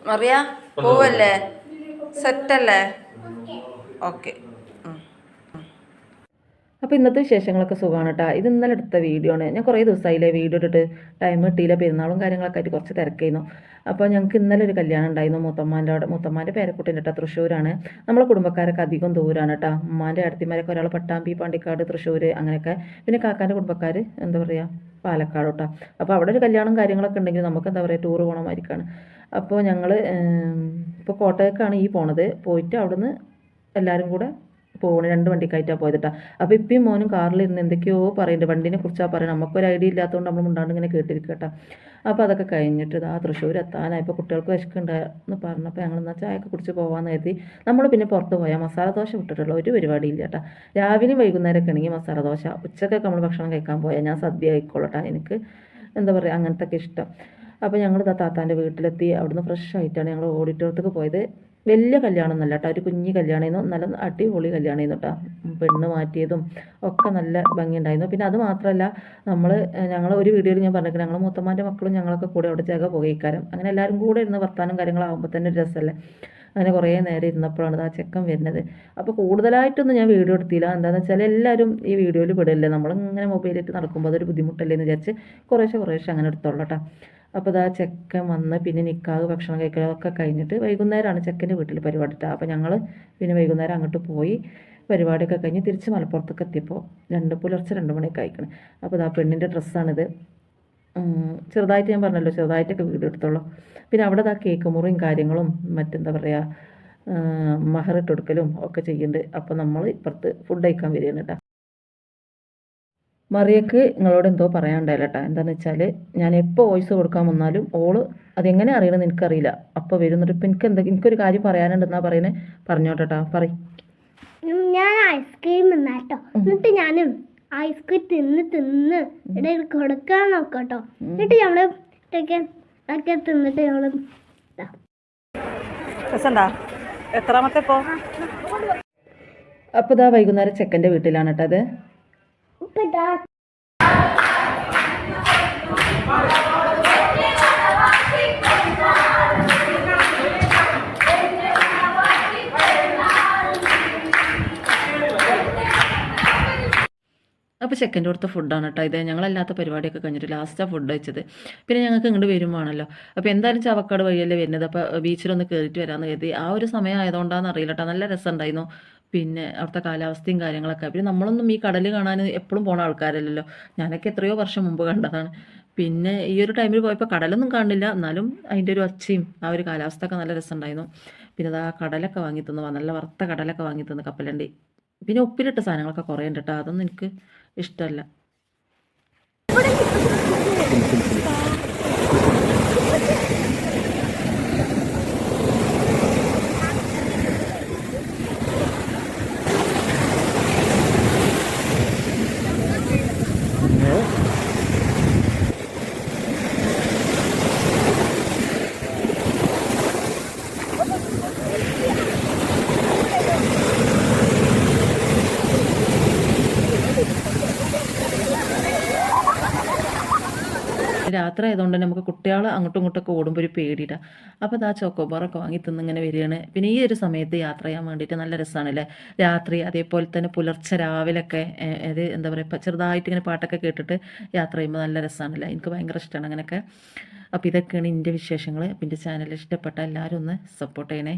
മറിയ പോവല്ലേ? സെറ്റല്ലേ? ഓക്കെ. അപ്പോൾ ഇന്നത്തെ വിശേഷങ്ങളൊക്കെ സുഖമാണ് കേട്ടോ. ഇത് ഇന്നലെ എടുത്ത വീഡിയോ ആണ്. ഞാൻ കുറേ ദിവസമായില്ലേ വീഡിയോ ഇട്ടിട്ട്, ടൈം കിട്ടിയില്ല, പെരുന്നാളും കാര്യങ്ങളൊക്കെ ആയിട്ട് കുറച്ച് തിരക്കായിരുന്നു. അപ്പോൾ ഞങ്ങൾക്ക് ഇന്നലെ ഒരു കല്യാണം ഉണ്ടായിരുന്നു മുത്തമ്മാൻ്റെ പേരക്കുട്ടീൻ്റെ കേട്ടോ. തൃശ്ശൂരാണ്. നമ്മളെ കുടുംബക്കാരൊക്കെ അധികം ദൂരമാണ് കേട്ടോ. ഉമ്മാൻ്റെ അടുത്തിമാരൊക്കെ ഒരാൾ പട്ടാമ്പി, പാണ്ടിക്കാട്, തൃശ്ശൂർ അങ്ങനെയൊക്കെ. പിന്നെ കാക്കാൻ്റെ കുടുംബക്കാർ എന്താ പറയുക പാലക്കാട് കേട്ടോ. അപ്പോൾ അവിടെ ഒരു കല്യാണം കാര്യങ്ങളൊക്കെ ഉണ്ടെങ്കിൽ നമുക്ക് എന്താ പറയുക ടൂർ പോകണമായിരിക്കാണ്. അപ്പോൾ ഞങ്ങൾ ഇപ്പോൾ കോട്ടയക്കാണ് ഈ പോണത്. പോയിട്ട് അവിടുന്ന് എല്ലാവരും കൂടെ പോകണം. 2 വണ്ടിക്കായിട്ടാണ് പോയത് കേട്ടോ. അപ്പോൾ ഇപ്പം മോനും കാറിലിരുന്ന് എന്തൊക്കെയോ പറയുന്നുണ്ട്. വണ്ടീനെ കുറിച്ചാണ് പറയുന്നത്. നമുക്കൊരു ഐഡിയ ഇല്ലാത്തതുകൊണ്ട് നമ്മൾ മുണ്ടാണ്ട് ഇങ്ങനെ കേട്ടിരിക്കുക കേട്ടോ. അപ്പോൾ അതൊക്കെ കഴിഞ്ഞിട്ട് തൃശ്ശൂർ എത്താനായപ്പോൾ കുട്ടികൾക്ക് വിശക്കുണ്ടാന്ന് പറഞ്ഞപ്പോൾ ഞങ്ങൾ എന്നാൽ ചായയൊക്കെ കുടിച്ച് പോകാമെന്ന് കരുതി നമ്മൾ പിന്നെ പുറത്ത് പോയാൽ മസാല ദോശ വിട്ടിട്ടുള്ള ഒരു പരിപാടിയില്ല കേട്ടോ. രാവിലെയും വൈകുന്നേരമൊക്കെ ആണെങ്കിൽ മസാല ദോശ, ഉച്ചക്കൊക്കെ നമ്മൾ ഭക്ഷണം കഴിക്കാൻ പോയാൽ ഞാൻ സദ്യ ആയിക്കോളട്ടെ. എനിക്ക് എന്താ പറയുക അങ്ങനത്തെ ഒക്കെ ഇഷ്ടം. അപ്പോൾ ഞങ്ങൾ താത്താൻ്റെ വീട്ടിലെത്തി. അവിടുന്ന് ഫ്രഷ് ആയിട്ടാണ് ഞങ്ങൾ ഓഡിറ്റോറിയത്തേക്ക് പോയത്. വലിയ കല്യാണമൊന്നുമല്ല കേട്ടോ, ഒരു കുഞ്ഞി കല്യാണമായിരുന്നു. നല്ല അടിപൊളി കല്യാണമായിരുന്നു കേട്ടോ. പെണ്ണ് മാറ്റിയതും ഒക്കെ നല്ല ഭംഗിയുണ്ടായിരുന്നു. പിന്നെ അത് മാത്രമല്ല ഞങ്ങൾ ഒരു വീഡിയോയിൽ ഞാൻ പറഞ്ഞിരിക്കുന്നത് ഞങ്ങൾ മൂത്തമ്മാൻ്റെ മക്കളും ഞങ്ങളൊക്കെ കൂടെ അവിടെ ജഗ പുകയിക്കാരം. അങ്ങനെ എല്ലാവരും കൂടെ ഇരുന്ന് വർത്താനം കാര്യങ്ങളാകുമ്പോൾ തന്നെ ഒരു രസമല്ലേ. അങ്ങനെ കുറേ നേരം ഇരുന്നപ്പോഴാണ് ആ ചെക്കൻ വരുന്നത്. അപ്പോൾ കൂടുതലായിട്ടൊന്നും ഞാൻ വീഡിയോ എടുത്തില്ല. എന്താണെന്ന് വെച്ചാൽ എല്ലാവരും ഈ വീഡിയോയിൽ പെടില്ലേ, നമ്മളിങ്ങനെ മൊബൈലിട്ട് നടക്കുമ്പോൾ അതൊരു ബുദ്ധിമുട്ടല്ലേ എന്ന് വിചാരിച്ച് കുറേശ്ശെ അങ്ങനെ എടുത്തോളൂ കേട്ടോ. അപ്പോൾ ചെക്കൻ വന്ന് പിന്നെ നിക്കാഹ് ഭക്ഷണം കഴിക്കലൊക്കെ കഴിഞ്ഞിട്ട് വൈകുന്നേരമാണ് ചെക്കൻ്റെ വീട്ടിൽ പരിപാടി ഇട്ടത്. അപ്പോൾ ഞങ്ങൾ പിന്നെ വൈകുന്നേരം അങ്ങോട്ട് പോയി പരിപാടിയൊക്കെ കഴിഞ്ഞ് തിരിച്ച് മലപ്പുറത്തേക്ക് എത്തിയപ്പോൾ പുലർച്ചെ 2 മണിയൊക്കെ ആയിക്കണം. അപ്പോൾ പെണ്ണിൻ്റെ ഡ്രസ്സാണിത്. ചെറുതായിട്ട് ഞാൻ പറഞ്ഞല്ലോ ചെറുതായിട്ടൊക്കെ വീഡിയോ എടുത്തോളൂ. പിന്നെ അവിടെ കേക്ക് മുറിയും കാര്യങ്ങളും മറ്റെന്താ പറയുക മഹറിട്ട് കൊടുക്കലും ഒക്കെ ചെയ്യുന്നുണ്ട്. അപ്പോൾ നമ്മൾ ഇപ്പുറത്ത് ഫുഡ് കഴിക്കാൻ വരികയാണ് കേട്ടോ. മറിയക്ക് നിങ്ങളോട് എന്തോ പറയാനുണ്ടായില്ല കേട്ടോ. എന്താണെന്ന് വെച്ചാൽ ഞാൻ എപ്പോൾ വോയിസ് കൊടുക്കാൻ വന്നാലും ഓള് അതെങ്ങനെ അറിയണമെന്ന് എനിക്കറിയില്ല. അപ്പോൾ വരുന്നിട്ട് ഇപ്പം എനിക്കൊരു കാര്യം പറയാനുണ്ടെന്നാ പറയുന്നത്. പറഞ്ഞോട്ടെ കേട്ടോ, പറയും. ഞാൻ ഐസ്ക്രീം തിന്നാട്ടോ. എന്നിട്ട് ഞാൻ ഐസ്ക്രീം തിന്ന് ഇവിടെ കൊടുക്കാൻ നോക്കട്ടോ. എന്നിട്ട് ഞമ്മള് തിന്നിട്ട് ഞമ്മള് എത്രാമത്തെ പോ. അപ്പോൾ വൈകുന്നേരം ചെക്കൻ്റെ വീട്ടിലാണ് കേട്ടോ അത്. അപ്പോൾ ചെക്കൻ്റെ അടുത്ത ഫുഡാണ് കേട്ടോ ഇത്. ഞങ്ങളല്ലാത്ത പരിപാടിയൊക്കെ കഴിഞ്ഞിട്ട് ലാസ്റ്റാണ് ഫുഡ് കഴിച്ചത്. പിന്നെ ഞങ്ങൾക്ക് ഇങ്ങോട്ട് വരുവാണല്ലോ. അപ്പോൾ എന്തായാലും ചവക്കാട് വഴിയല്ലേ വരുന്നത്. അപ്പോൾ ബീച്ചിലൊന്ന് കയറിയിട്ട് വരാമെന്ന് കരുതി. ആ ഒരു സമയം ആയതുകൊണ്ടാണെന്ന് അറിയില്ല കേട്ടോ. നല്ല രസമുണ്ടായിരുന്നു. പിന്നെ അവിടുത്തെ കാലാവസ്ഥയും കാര്യങ്ങളൊക്കെ. പിന്നെ നമ്മളൊന്നും ഈ കടൽ കാണാൻ എപ്പോഴും പോണ ആൾക്കാരല്ലല്ലോ. ഞാനൊക്കെ എത്രയോ വർഷം മുമ്പ് കണ്ടതാണ്. പിന്നെ ഈ ഒരു ടൈമിൽ പോയപ്പോൾ കടലൊന്നും കാണില്ല, എന്നാലും അതിൻ്റെ ഒരു ഒച്ചയും ആ ഒരു കാലാവസ്ഥ ഒക്കെ നല്ല രസമുണ്ടായിരുന്നു. പിന്നെ കടലൊക്കെ വാങ്ങി തന്നു, നല്ല വറുത്ത കടലൊക്കെ വാങ്ങി തന്നു കപ്പലണ്ടി. പിന്നെ ഉപ്പിലിട്ട സാധനങ്ങളൊക്കെ കുറേ ഉണ്ട് കേട്ടോ. അതൊന്നും എനിക്ക് ഇഷ്ടമല്ല. രാത്രി ആയതുകൊണ്ട് തന്നെ നമുക്ക് കുട്ടികൾ അങ്ങോട്ടും ഇങ്ങോട്ടൊക്കെ ഓടുമ്പോൾ ഒരു പേടിയിട്ടാണ്. അപ്പോൾ ചോക്കോബാറൊക്കെ വാങ്ങി തിന്നിങ്ങനെ വരികയാണ്. പിന്നെ ഈ ഒരു സമയത്ത് യാത്ര ചെയ്യാൻ വേണ്ടിയിട്ട് നല്ല രസമാണല്ലേ. രാത്രി അതേപോലെ തന്നെ പുലർച്ചെ രാവിലെയൊക്കെ അത് എന്താ പറയുക ചെറുതായിട്ട് ഇങ്ങനെ പാട്ടൊക്കെ കേട്ടിട്ട് യാത്ര ചെയ്യുമ്പോൾ നല്ല രസമാണല്ലേ. എനിക്ക് ഭയങ്കര ഇഷ്ടമാണ് അങ്ങനെയൊക്കെ. അപ്പോൾ ഇതൊക്കെയാണ് എൻ്റെ വിശേഷങ്ങൾ. പിന്നെ ചാനൽ ഇഷ്ടപ്പെട്ട എല്ലാവരും ഒന്ന് സപ്പോർട്ട് ചെയ്യണേ.